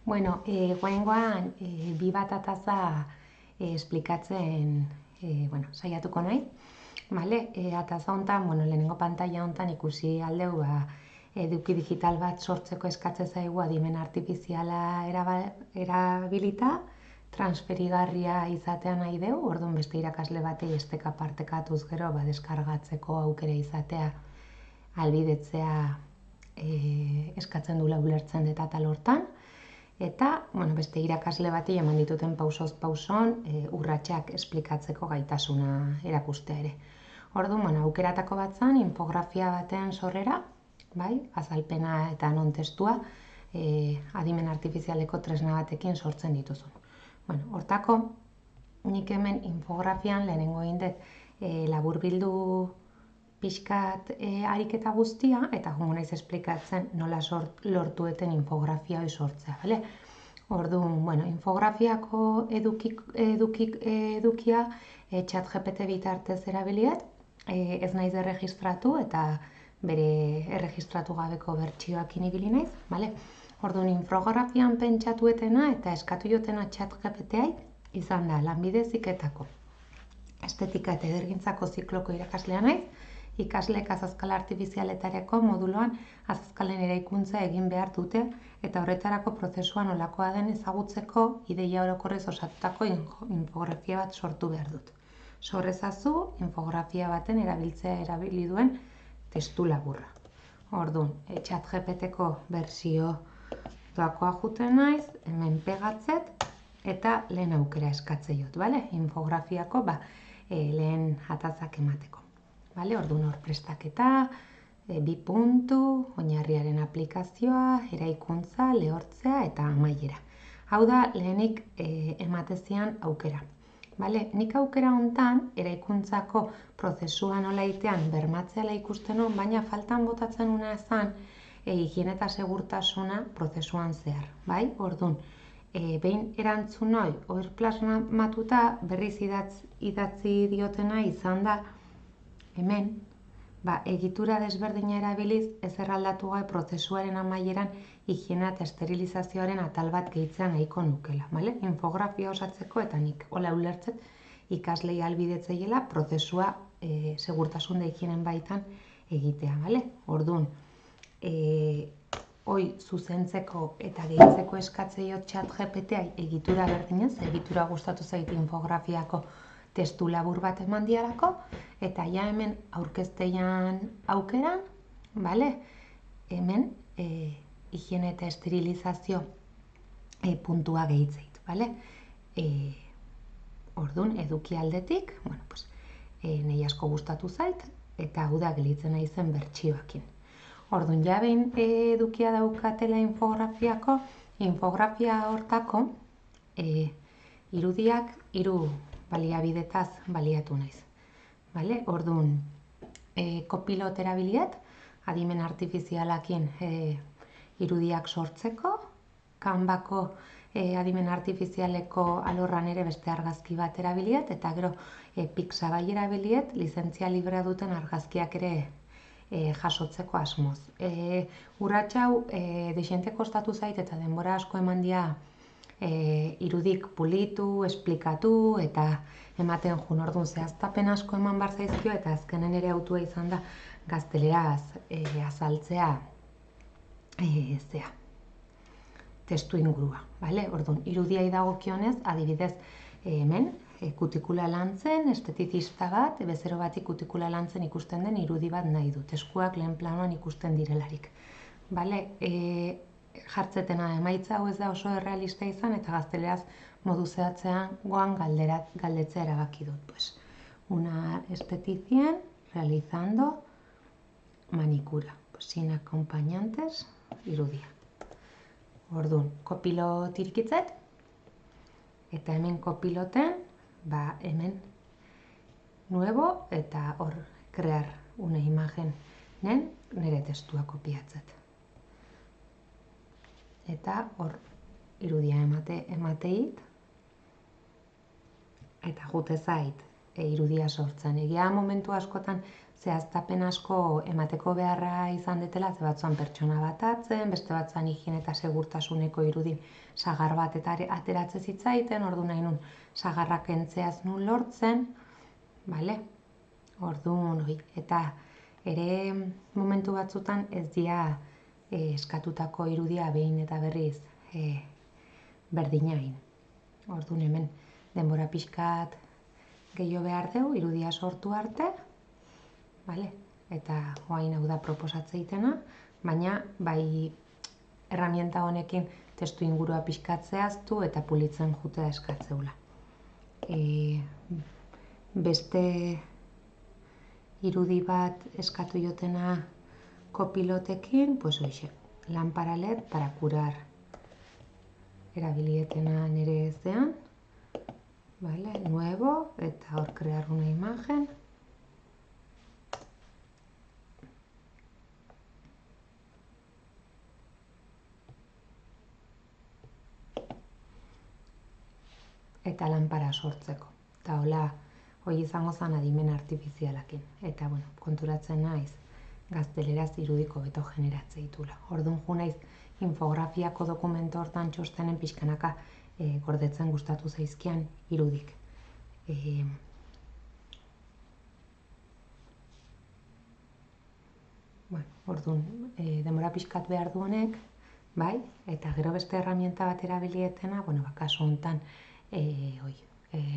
Bueno, guaingoan bi bat ataza esplikatzen saiatuko nahi. Vale? Ataza hontan, lehenengo pantalla hontan ikusi aldeu eduki digital bat sortzeko eskatzen zaigu adimen artifiziala erabilita, transferigarria izatea nahi dugu, orduan beste irakasle batei esteka partekatuz gero deskargatzeko aukera izatea albidetzea eskatzen dula ulertzen dut atal hortan. Eta, beste irakasle bati eman dituten pausoz pauson urratsak esplikatzeko gaitasuna erakustea ere. Orduan, aukeratako bat zan, infografia baten sorrera, azalpena eta non testua, adimen artifizialeko tresna batekin sortzen dituzun. Hortako, nik hemen infografian lehenengo indet laburbildu pixkat ariketa guztia, eta jongo naiz esplikatzen nola lortueten infografia hori sortzea, bale? Orduan, infografiako edukia ChatGPT bitartez erabiliet, ez naiz erregistratu eta bere erregistratu gabeko bertsioakin ibili naiz, bale? Orduan, infografian pentsatuetena eta eskatu jotena ChatGPT-ai izan da lanbide heziketako estetika eta edergintzako zikloko irakaslea naiz, ikasleek azazkala artifizialetareko moduloan azazkalen eraikuntza egin behar dute eta horretarako prozesua nolakoa den ezagutzeko ideia orokorrez osatutako infografia bat sortu behar dut. Sorrezazu infografia baten erabiltzea erabili duen testu laburra. Orduan, ChatGPT-ko bersio doakoa juten naiz, hemen pegatzet eta lehen aukera eskatze jot, bale? Infografiako lehen atazak emateko. Orduan hor prestaketa, 2 puntu, oinarriaren aplikazioa, eraikuntza, lehortzea eta amaiera. Hau da lehenik ematezian aukera. Nik aukera hontan eraikuntzako prozesua nola itean bermatzeala ikusten hon, baina faltan botatzen una ezan higiene eta segurtasuna prozesuan zehar. Orduan, behin erantzun hori plasmatuta berriz idatzi diotena izan da hemen, egitura desberdina erabiliz ez erraldatu gai prozesuaren amaieran higiena eta esterilizazioaren atal bat gehitzea nahiko nukela. Infografia osatzeko eta nik hola ulertzet ikaslei albidetzeiela prozesua segurtasun da higienen baitan egitea. Orduan, hoi zuzentzeko eta gehitzeko eskatzeio ChatGPT-ai egitura berdinez, egitura gustatu zaite infografiako testu labur bat eman dialako, eta ja hemen aurkezteian aukeran, hemen higiene eta esterilizazio puntua gehitzeit. Orduan, eduki aldetik, nahi asko gustatu zait, eta hau da gelitzen naizen bertsioakin. Orduan, ja behin edukia daukatela infografiako, infografia hortako irudiak 3 baliabidetaz baliatu naiz. Orduan, kopilot erabiliet, adimen artifizialakin irudiak sortzeko, Canvako adimen artifizialeko alorran ere beste argazki bat erabiliet, eta gero Pixabay erabiliet, lizentzia librea duten argazkiak ere jasotzeko asmoz. Urratxau, deixente kostatu zait eta denbora asko eman dia irudik pulitu, esplikatu eta ematen jun. Orduan zehaztapen asko eman bar zaizkio eta azkenen ere autua izan da gazteleraz azaltzea testu ingurua. Orduan, irudiai dagokionez, adibidez hemen kutikula lantzen, esteticista bat, bezero bati kutikula lantzen ikusten den irudi bat nahi dut. Eskuak lehen planoan ikusten direlarik. Jartzetena emaitza hau ez da oso errealista izan eta gazteleraz modu zehatzean goan galdetzea erabaki dut. Una esteticien realizando manikura. Sin acompañantes, irudia. Orduan, kopilot irikitzet, eta hemen kopiloten, hemen nuevo eta hor crear una imagen nire testua kopiatzet. Eta hor irudia emateit, eta jute zait irudia sortzen. Egia momentu askotan zehaztapen asko emateko beharra izan detela, ze batzuan pertsona bat atzen, beste batzuan higiene eta segurtasuneko irudi sagar bat eta ateratze zitzaiten, ordu nahi nun sagarrak entzeaz nun lortzen, bale? Orduan, eta ere momentu batzutan ez dira eskatutako irudia behin eta berriz berdinain. Orduan hemen denbora pixkat gehiago behar dugu, irudia sortu arte, bale? Eta oain hau da proposatzeitena, baina bai erramienta honekin testu ingurua pixkat zehaztu eta pulitzen jutea eskatzeula. Beste irudi bat eskatu jotena kopilotekin, pues hoxe, lámpara LED para curar erabilietena nire ezean, vale, nuevo, eta hor crear una imagen. Eta lanpara sortzeko. Eta hola, hoi izango zen adimen artifizialakin. Eta, bueno, konturatzen naiz gazteleraz irudiko beto generatze ditula. Orduan ju naiz infografiako dokumento hortan txostenen pixkanaka gordetzen gustatu zaizkian irudik. Bueno, orduan, denbora pixkat behar du honek, bai? Eta gero beste erramienta bat erabilietena, bueno, kasu honetan,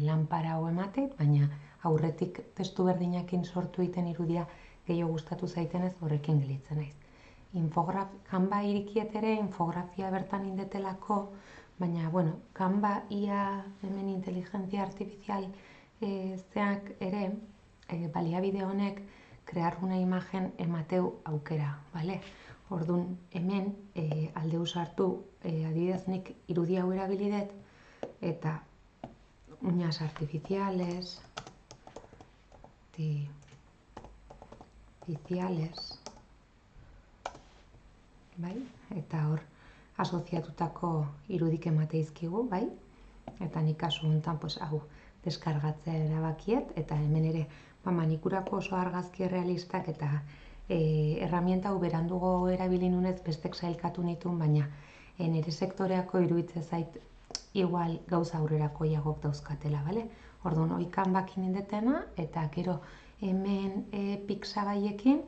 lanpara hau emateit, baina aurretik testu berdinakin sortu egiten irudia gehiago gustatu zaitenez horrekin gelitzen naiz. Canva irikiet ere infografia bertan indetelako, baina, bueno, Canva ia hemen inteligentzia artifizial zeak ere, baliabide honek crear una imagen emateu aukera, bale? Orduan, hemen aldeu sartu adibidez nik irudi hau erabilidet, eta uñas artificiales, bai? Eta hor asoziatutako irudik emateizkigu, bai? Eta nik kasu honetan, pues, hau deskargatzea erabakiet, eta hemen ere manikurako oso argazki errealistak eta erramienta hau berandugo erabili nunez bestek sailkatu nituen, baina nire sektoreako iruditze zait igual gauza aurrerakoiagok dauzkatela, bale? Orduan, hoi Canvakin indetena, eta gero hemen Pixabaiekin,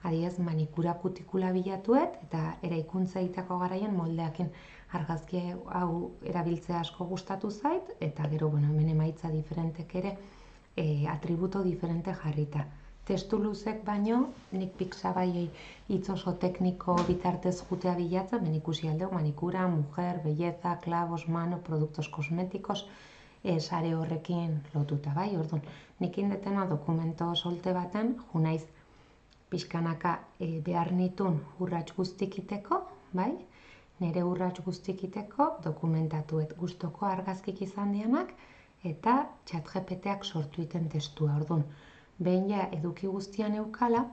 adiez manikura kutikula bilatuet, eta eraikuntza egiteko garaian moldeakin argazki hau erabiltzea asko gustatu zait, eta gero, bueno, hemen emaitza diferentek ere atributo diferente jarrita. Testu luzek baino, nik Pixabaiei hitz oso tekniko bitartez jutea bilatzen, ben ikusi aldeu, manikura, mujer, belleza, clavos, mano, produktos kosmetikos, sare horrekin lotuta, bai? Orduan, nik indetena dokumento solte baten, ju naiz pixkanaka behar nitun urrats guztikiteko, bai? Nire urrats guztikiteko dokumentatuet gustoko argazkik izan dianak, eta ChatGPTak sortu iten testua. Orduan, behin ja eduki guztian eukala,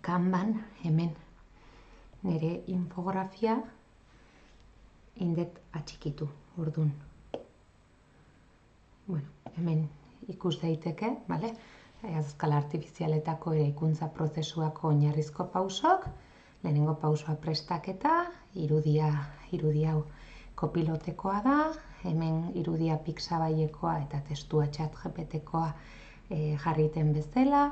Canvan hemen nire infografia indet atxikitu. Orduan, bueno, hemen ikus daiteke, bale? Azkala artifizialetako eraikuntza prozesuako oinarrizko pausok, lehenengo pausua prestaketa, irudia hau kopilotekoa da, hemen irudia Pixabaiekoa eta testua ChatGPTkoa jarriten bezala,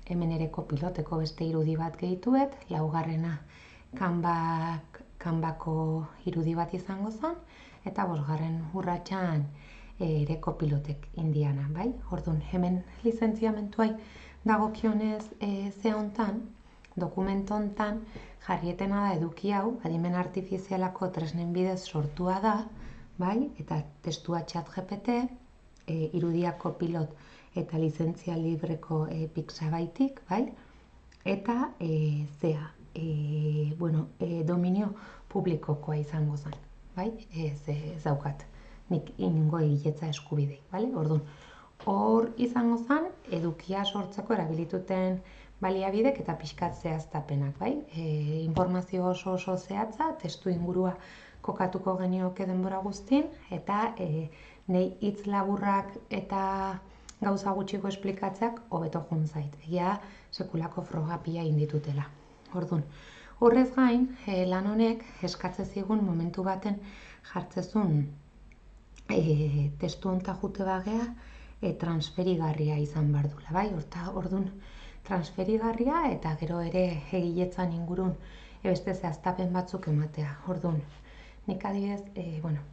hemen ere kopiloteko beste irudi bat gehituet, laugarrena Canvako irudi bat izango zen, eta bosgarren urratxan ere kopilotek indiana, bai? Orduan, hemen lizentziamentuai dagokionez ze hontan, dokumento hontan, jarrietena da eduki hau, adimen artifizialako tresnen bidez sortua da, bai? Eta testua ChatGPT, irudia kopilot eta lizentzia libreko Pixabaitik, bai? Eta dominio publikokoa izango zen, bai? Ez daukat, nik ingo egiletza eskubidei, bale? Orduan, hor izango zen, edukia sortzeko erabilituten baliabidek eta pixkat zehaztapenak, bai? Informazio oso zehatza, testu ingurua kokatuko genioke denbora guztin, eta nei hitz laburrak eta gauza gutxiko esplikatzeak hobeto joan zait. Egia sekulako frogapia inditutela. Orduan, horrez gain, lan honek eskatzen zigun momentu baten jartzezun testu honta jute bagea transferigarria izan behar dula, bai? Orduan, transferigarria eta gero ere egiletzan ingurun beste zehaztapen batzuk ematea. Orduan, nik adibidez,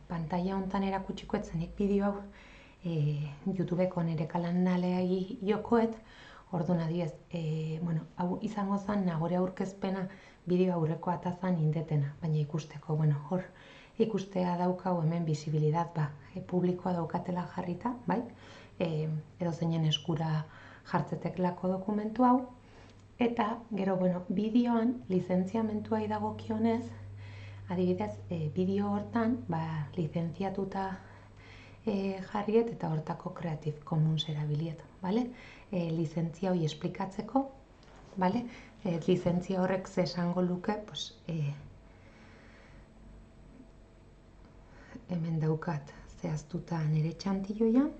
pantalla hontan erakutsiko etzenik bideo hau YouTubeko nire kanaleari jokoet, orduan adibidez, hau izango zen nagore aurkezpena bideo aurreko atazan indetena, baina ikusteko, hor ikustea daukau hemen bizibilidad, publikoa daukatela jarrita, bai? Edo zeinen eskura jartzeteklako dokumentu hau, eta gero, bideoan lizentziamentuai dagokionez, adibidez, bideo hortan, lizentziatuta jarriet eta hortako Creative Commons erabiliet, bale? Lizentzia hori esplikatzeko, bale? Lizentzia horrek ze esango luke, hemen daukat zehaztuta nire txantilloian,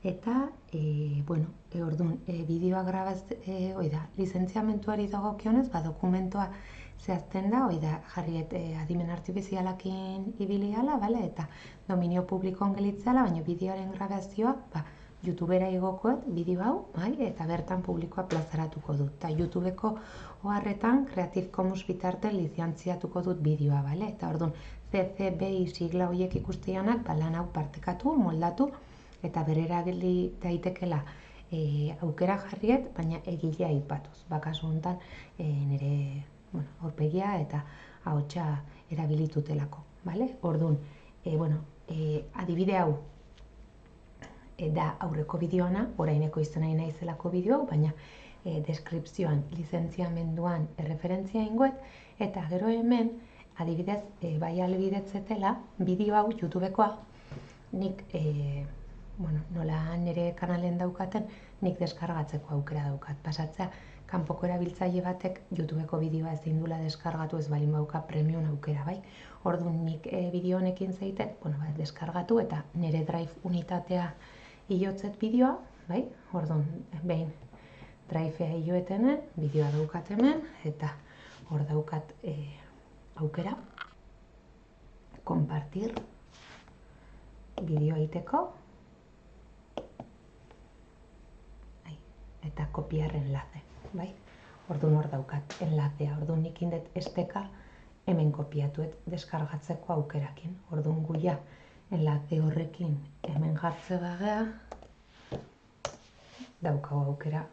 eta, orduan, bideoa grabaz, lizentziamentuari dagokionez, dokumentoa zehazten da, jarriet adimen artifizialakin ibiliala, eta dominio publikoan gelitzeala, baina bideoaren grabazioa, YouTubera igokoet bideo hau, eta bertan publikoa plazaratuko dut. Eta YouTubeko oharretan Creative Commons bitarten lizentziatuko dut bideoa, eta orduan, CC-BY sigla horiek ikusteanak, lan hau partekatu, moldatu, eta bere erabili daitekela aukera jarriet, baina egilea aipatuz. Kasu honetan nire aurpegia eta ahotsa erabilitutelako. Orduan, adibide hau da aurreko bideoana, oraineko izan nahi naizelako bideo hau, baina deskripzioan, lizentziamenduan erreferentzia ingoet, eta gero hemen, adibidez, bai albidetzetela, bideo hau YouTubekoa, nik nola nire kanalen daukaten, nik deskargatzeko aukera daukat. Pasatzea, kanpoko erabiltzaile batek YouTubeko bideoa ezin dula deskargatu ez balin bauka premium aukera, bai? Orduan, nik bideo honekin zeiten, deskargatu eta nire Drive unitatea iotzet bideoa, bai? Orduan, behin Drivea ioetenen, bideoa daukat hemen, eta hor daukat aukera, kompartir bideo egiteko, eta kopiar enlace, bai? Orduan hor daukat enlacea, orduan nik indet esteka hemen kopiatuet deskargatzeko aukerakin. Orduan guia enlace horrekin hemen jartze bagea, daukagu aukera,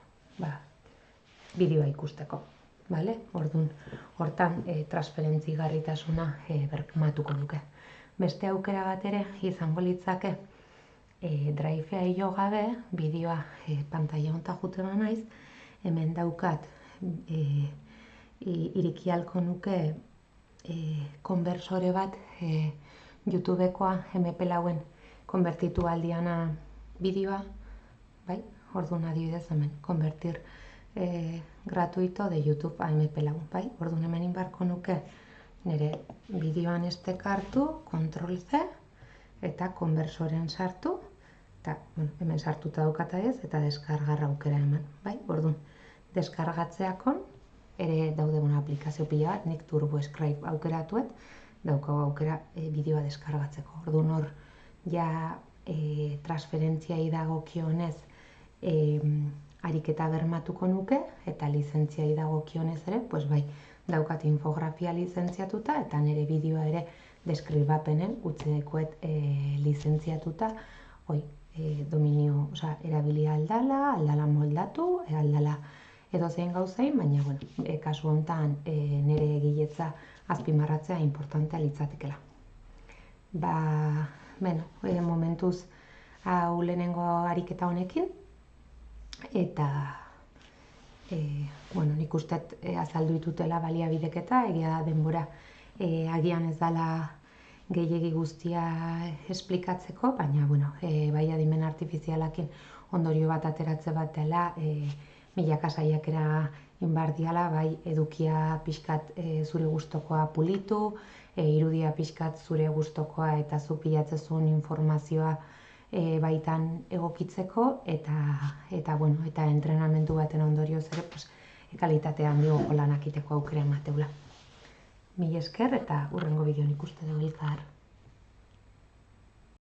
bideoa ikusteko, bale? Orduan, hortan transferentzigarritasuna bermatuko duke. Beste aukera bat ere izango litzake, Drivea io gabe, bideoa pantalla honta juten naiz, hemen daukat iriki halko nuke konbersore bat YouTubekoa MP4 konbertitu aldiana bideoa, bai? Orduan adibidez hemen, konvertir gratuito de YouTube a MP4, bai? Orduan hemen inbarko nuke nire bideoan esteka hartu, Ctrl C, eta konbersoren sartu, eta hemen sartuta daukata ez, eta deskargarra aukera eman, bai? Orduan, deskargatzeakon, ere daude aplikazio pila bat, nik TurboScribe aukeratuet, daukagu aukera bideoa deskargatzeko. Orduan hor, ja transferentziai dagokionez ariketa bermatuko nuke, eta lizentziai dagokionez ere, bai, daukat infografia lizentziatuta, eta nire bideoa ere deskribapenen utzekoet lizentziatuta, dominio, erabili aldala moldatu, aldala edozein gauzain, baina, kasu honetan nire egiletza azpimarratzea importantea litzatekela. Momentuz hau lehenengo ariketa honekin, eta nik usteet azaldu ditutela baliabideketa, egia da denbora agian ez dela gehiegi guztia esplikatzeko, baina, bai adimen artifizialakin ondorio bat ateratze bat dela, milaka saiakera inbardiala, bai edukia pixkat zure gustokoa pulitu, irudia pixkat zure gustokoa eta zu pilatzezun informazioa baitan egokitzeko eta entrenamendu baten ondorioz ere kalitate handiagoko lanak egiteko aukera emateula. Mila esker eta hurrengo bideon ikuste dugu elkar.